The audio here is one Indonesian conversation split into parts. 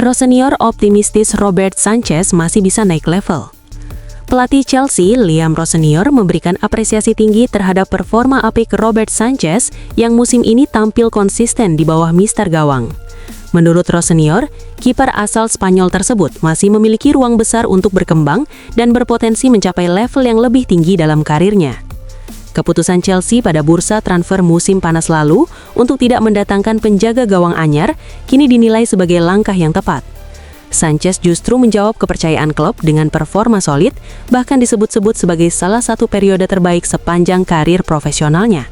Rossinior optimistis Robert Sanchez masih bisa naik level. Pelatih Chelsea, Liam Rossinior, memberikan apresiasi tinggi terhadap performa apik Robert Sanchez yang musim ini tampil konsisten di bawah mister gawang. Menurut Rossinior, kiper asal Spanyol tersebut masih memiliki ruang besar untuk berkembang dan berpotensi mencapai level yang lebih tinggi dalam karirnya. Keputusan Chelsea pada bursa transfer musim panas lalu untuk tidak mendatangkan penjaga gawang anyar kini dinilai sebagai langkah yang tepat. Sanchez justru menjawab kepercayaan klub dengan performa solid, bahkan disebut-sebut sebagai salah satu periode terbaik sepanjang karir profesionalnya.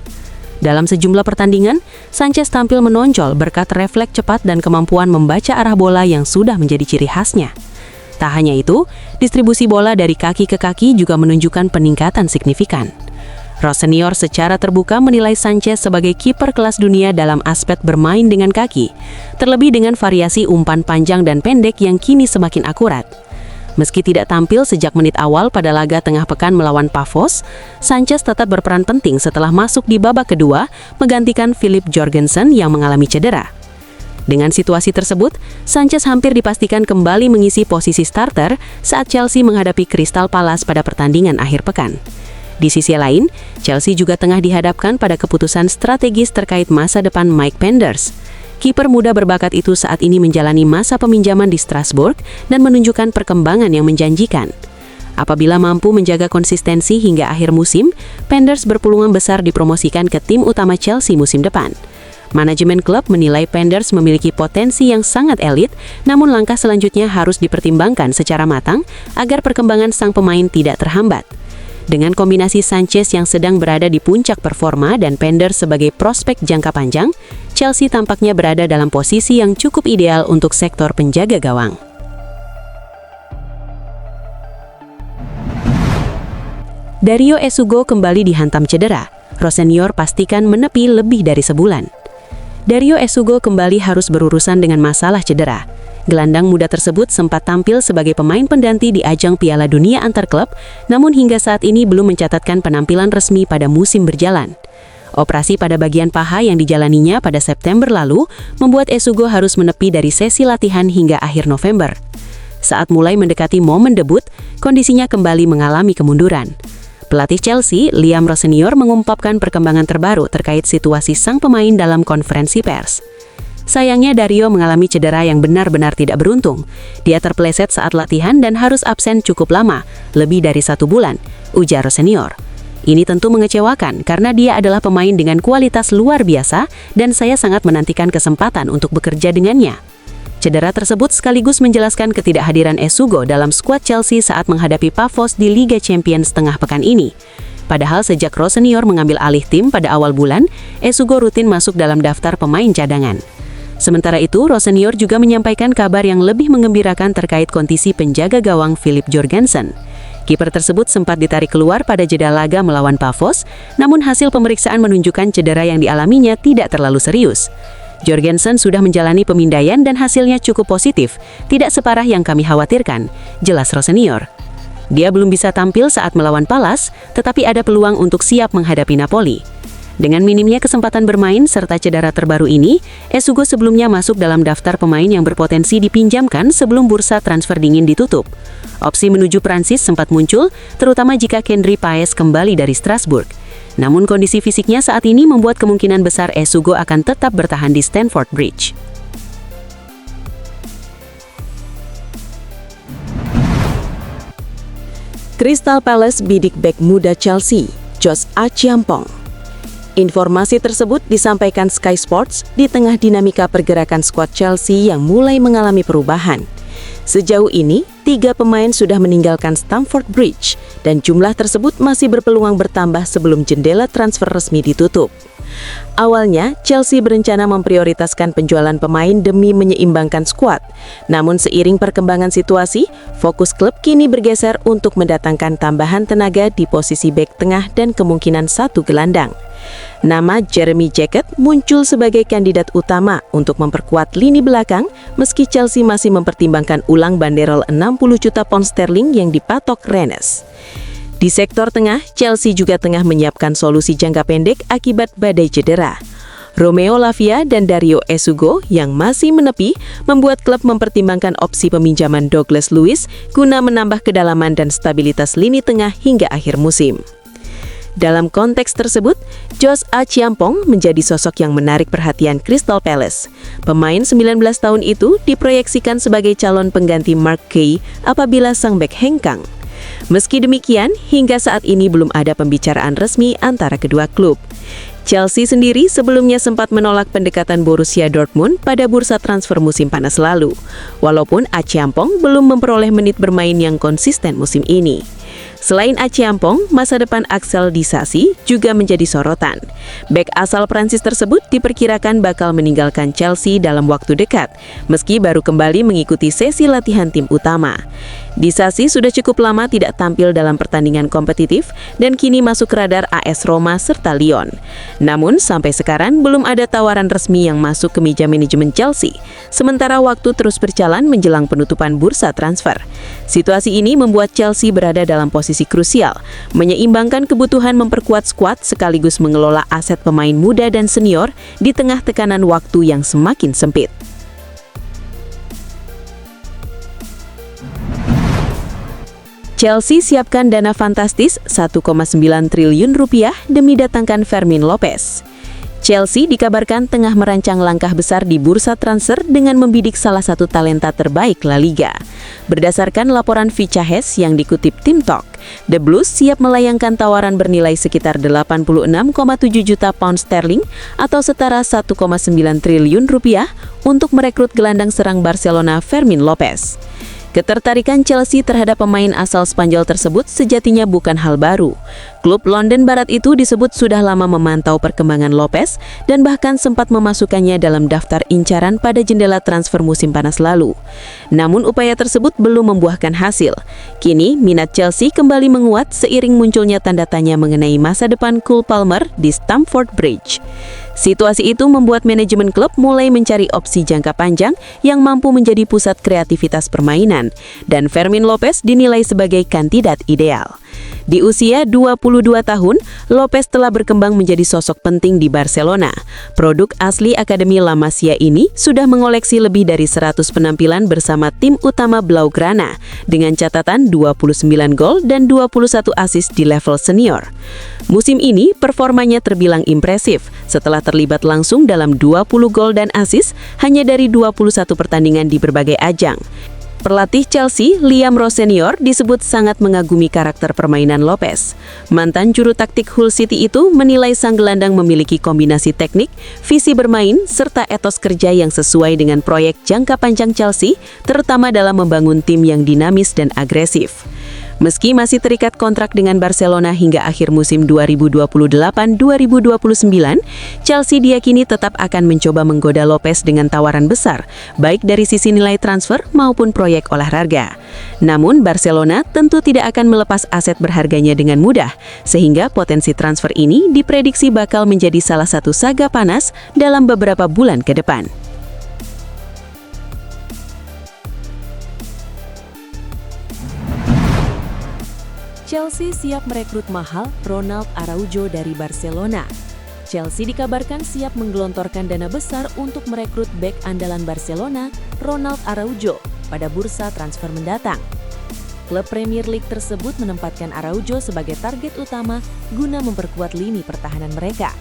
Dalam sejumlah pertandingan, Sanchez tampil menonjol berkat refleks cepat dan kemampuan membaca arah bola yang sudah menjadi ciri khasnya. Tak hanya itu, distribusi bola dari kaki ke kaki juga menunjukkan peningkatan signifikan. Rossinior secara terbuka menilai Sanchez sebagai kiper kelas dunia dalam aspek bermain dengan kaki, terlebih dengan variasi umpan panjang dan pendek yang kini semakin akurat. Meski tidak tampil sejak menit awal pada laga tengah pekan melawan Pafos, Sanchez tetap berperan penting setelah masuk di babak kedua, menggantikan Philip Jorgensen yang mengalami cedera. Dengan situasi tersebut, Sanchez hampir dipastikan kembali mengisi posisi starter saat Chelsea menghadapi Crystal Palace pada pertandingan akhir pekan. Di sisi lain, Chelsea juga tengah dihadapkan pada keputusan strategis terkait masa depan Mike Penders. Kiper muda berbakat itu saat ini menjalani masa peminjaman di Strasbourg dan menunjukkan perkembangan yang menjanjikan. Apabila mampu menjaga konsistensi hingga akhir musim, Penders berpeluang besar dipromosikan ke tim utama Chelsea musim depan. Manajemen klub menilai Penders memiliki potensi yang sangat elit, namun langkah selanjutnya harus dipertimbangkan secara matang agar perkembangan sang pemain tidak terhambat. Dengan kombinasi Sanchez yang sedang berada di puncak performa dan Penders sebagai prospek jangka panjang, Chelsea tampaknya berada dalam posisi yang cukup ideal untuk sektor penjaga gawang. Dario Esugo kembali dihantam cedera. Rossinior pastikan menepi lebih dari sebulan. Dario Esugo kembali harus berurusan dengan masalah cedera. Gelandang muda tersebut sempat tampil sebagai pemain pengganti di ajang Piala Dunia antar klub, namun hingga saat ini belum mencatatkan penampilan resmi pada musim berjalan. Operasi pada bagian paha yang dijalaninya pada September lalu membuat Esugo harus menepi dari sesi latihan hingga akhir November. Saat mulai mendekati momen debut, kondisinya kembali mengalami kemunduran. Pelatih Chelsea, Liam Rossinior, mengungkapkan perkembangan terbaru terkait situasi sang pemain dalam konferensi pers. Sayangnya Dario mengalami cedera yang benar-benar tidak beruntung. Dia terpeleset saat latihan dan harus absen cukup lama, lebih dari 1 bulan, ujar Rossinior. Ini tentu mengecewakan karena dia adalah pemain dengan kualitas luar biasa dan saya sangat menantikan kesempatan untuk bekerja dengannya. Cedera tersebut sekaligus menjelaskan ketidakhadiran Esugo dalam skuad Chelsea saat menghadapi Pafos di Liga Champions tengah pekan ini. Padahal sejak Rossinior mengambil alih tim pada awal bulan, Esugo rutin masuk dalam daftar pemain cadangan. Sementara itu, Rossinior juga menyampaikan kabar yang lebih menggembirakan terkait kondisi penjaga gawang Philip Jorgensen. Kiper tersebut sempat ditarik keluar pada jeda laga melawan Pafos, namun hasil pemeriksaan menunjukkan cedera yang dialaminya tidak terlalu serius. Jorgensen sudah menjalani pemindaian dan hasilnya cukup positif, tidak separah yang kami khawatirkan, jelas Rossinior. Dia belum bisa tampil saat melawan Palace, tetapi ada peluang untuk siap menghadapi Napoli. Dengan minimnya kesempatan bermain serta cedera terbaru ini, Esugo sebelumnya masuk dalam daftar pemain yang berpotensi dipinjamkan sebelum bursa transfer dingin ditutup. Opsi menuju Prancis sempat muncul, terutama jika Kendry Paes kembali dari Strasbourg. Namun kondisi fisiknya saat ini membuat kemungkinan besar Esugo akan tetap bertahan di Stamford Bridge. Crystal Palace bidik bek muda Chelsea, Josh Achiampong. Informasi tersebut disampaikan Sky Sports di tengah dinamika pergerakan skuad Chelsea yang mulai mengalami perubahan. Sejauh ini, 3 pemain sudah meninggalkan Stamford Bridge dan jumlah tersebut masih berpeluang bertambah sebelum jendela transfer resmi ditutup. Awalnya, Chelsea berencana memprioritaskan penjualan pemain demi menyeimbangkan skuad. Namun seiring perkembangan situasi, fokus klub kini bergeser untuk mendatangkan tambahan tenaga di posisi bek tengah dan kemungkinan 1 gelandang. Nama Jeremy Jacket muncul sebagai kandidat utama untuk memperkuat lini belakang, meski Chelsea masih mempertimbangkan ulang banderol 60 juta pound sterling yang dipatok Rennes. Di sektor tengah, Chelsea juga tengah menyiapkan solusi jangka pendek akibat badai cedera. Romeo Lavia dan Dario Esugo yang masih menepi membuat klub mempertimbangkan opsi peminjaman Douglas Luiz guna menambah kedalaman dan stabilitas lini tengah hingga akhir musim. Dalam konteks tersebut, Josh Achiampong menjadi sosok yang menarik perhatian Crystal Palace. Pemain 19 tahun itu diproyeksikan sebagai calon pengganti Mark Guehi apabila sang bek hengkang. Meski demikian, hingga saat ini belum ada pembicaraan resmi antara kedua klub. Chelsea sendiri sebelumnya sempat menolak pendekatan Borussia Dortmund pada bursa transfer musim panas lalu, walaupun Achiampong belum memperoleh menit bermain yang konsisten musim ini. Selain Achiampong, masa depan Axel Disasi juga menjadi sorotan. Bek asal Prancis tersebut diperkirakan bakal meninggalkan Chelsea dalam waktu dekat, meski baru kembali mengikuti sesi latihan tim utama. Disasi sudah cukup lama tidak tampil dalam pertandingan kompetitif dan kini masuk radar AS Roma serta Lyon. Namun, sampai sekarang belum ada tawaran resmi yang masuk ke meja manajemen Chelsea, sementara waktu terus berjalan menjelang penutupan bursa transfer. Situasi ini membuat Chelsea berada dalam posisi krusial, menyeimbangkan kebutuhan memperkuat skuad sekaligus mengelola aset pemain muda dan senior di tengah tekanan waktu yang semakin sempit. Chelsea siapkan dana fantastis 1,9 triliun rupiah demi datangkan Fermin Lopez. Chelsea dikabarkan tengah merancang langkah besar di bursa transfer dengan membidik salah satu talenta terbaik La Liga. Berdasarkan laporan Fichajes yang dikutip Tim Talk, The Blues siap melayangkan tawaran bernilai sekitar 86,7 juta pound sterling atau setara 1,9 triliun rupiah untuk merekrut gelandang serang Barcelona Fermin Lopez. Ketertarikan Chelsea terhadap pemain asal Spanyol tersebut sejatinya bukan hal baru. Klub London Barat itu disebut sudah lama memantau perkembangan Lopez dan bahkan sempat memasukkannya dalam daftar incaran pada jendela transfer musim panas lalu. Namun upaya tersebut belum membuahkan hasil. Kini, minat Chelsea kembali menguat seiring munculnya tanda tanya mengenai masa depan Cole Palmer di Stamford Bridge. Situasi itu membuat manajemen klub mulai mencari opsi jangka panjang yang mampu menjadi pusat kreativitas permainan, dan Fermin Lopez dinilai sebagai kandidat ideal. Di usia 22 tahun, Lopez telah berkembang menjadi sosok penting di Barcelona. Produk asli Akademi La Masia ini sudah mengoleksi lebih dari 100 penampilan bersama tim utama Blaugrana, dengan catatan 29 gol dan 21 assist di level senior. Musim ini, performanya terbilang impresif setelah terlibat langsung dalam 20 gol dan assist hanya dari 21 pertandingan di berbagai ajang. Pelatih Chelsea, Liam Ross Senior, disebut sangat mengagumi karakter permainan Lopez. Mantan juru taktik Hull City itu menilai sang gelandang memiliki kombinasi teknik, visi bermain, serta etos kerja yang sesuai dengan proyek jangka panjang Chelsea, terutama dalam membangun tim yang dinamis dan agresif. Meski masih terikat kontrak dengan Barcelona hingga akhir musim 2028-2029, Chelsea diyakini tetap akan mencoba menggoda Lopez dengan tawaran besar, baik dari sisi nilai transfer maupun proyek olahraga. Namun, Barcelona tentu tidak akan melepas aset berharganya dengan mudah, sehingga potensi transfer ini diprediksi bakal menjadi salah satu saga panas dalam beberapa bulan ke depan. Chelsea siap merekrut mahal Ronald Araujo dari Barcelona. Chelsea dikabarkan siap menggelontorkan dana besar untuk merekrut bek andalan Barcelona, Ronald Araujo, pada bursa transfer mendatang. Klub Premier League tersebut menempatkan Araujo sebagai target utama guna memperkuat lini pertahanan mereka.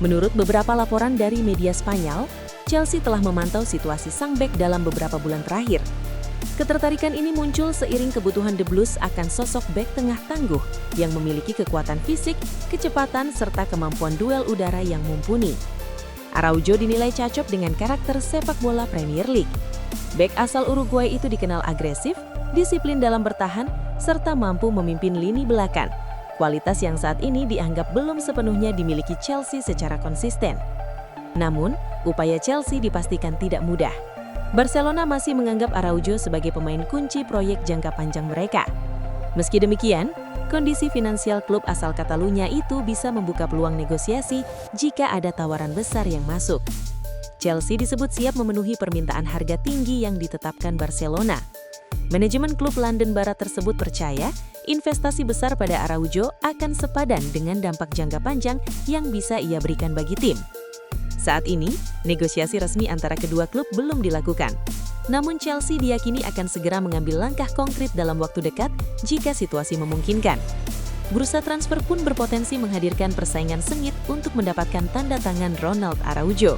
Menurut beberapa laporan dari media Spanyol, Chelsea telah memantau situasi sang bek dalam beberapa bulan terakhir. Ketertarikan ini muncul seiring kebutuhan The Blues akan sosok bek tengah tangguh yang memiliki kekuatan fisik, kecepatan, serta kemampuan duel udara yang mumpuni. Araujo dinilai cocok dengan karakter sepak bola Premier League. Bek asal Uruguay itu dikenal agresif, disiplin dalam bertahan, serta mampu memimpin lini belakang. Kualitas yang saat ini dianggap belum sepenuhnya dimiliki Chelsea secara konsisten. Namun, upaya Chelsea dipastikan tidak mudah. Barcelona masih menganggap Araujo sebagai pemain kunci proyek jangka panjang mereka. Meski demikian, kondisi finansial klub asal Catalunya itu bisa membuka peluang negosiasi jika ada tawaran besar yang masuk. Chelsea disebut siap memenuhi permintaan harga tinggi yang ditetapkan Barcelona. Manajemen klub London Barat tersebut percaya investasi besar pada Araujo akan sepadan dengan dampak jangka panjang yang bisa ia berikan bagi tim. Saat ini, negosiasi resmi antara kedua klub belum dilakukan. Namun Chelsea diyakini akan segera mengambil langkah konkret dalam waktu dekat jika situasi memungkinkan. Bursa transfer pun berpotensi menghadirkan persaingan sengit untuk mendapatkan tanda tangan Ronald Araujo.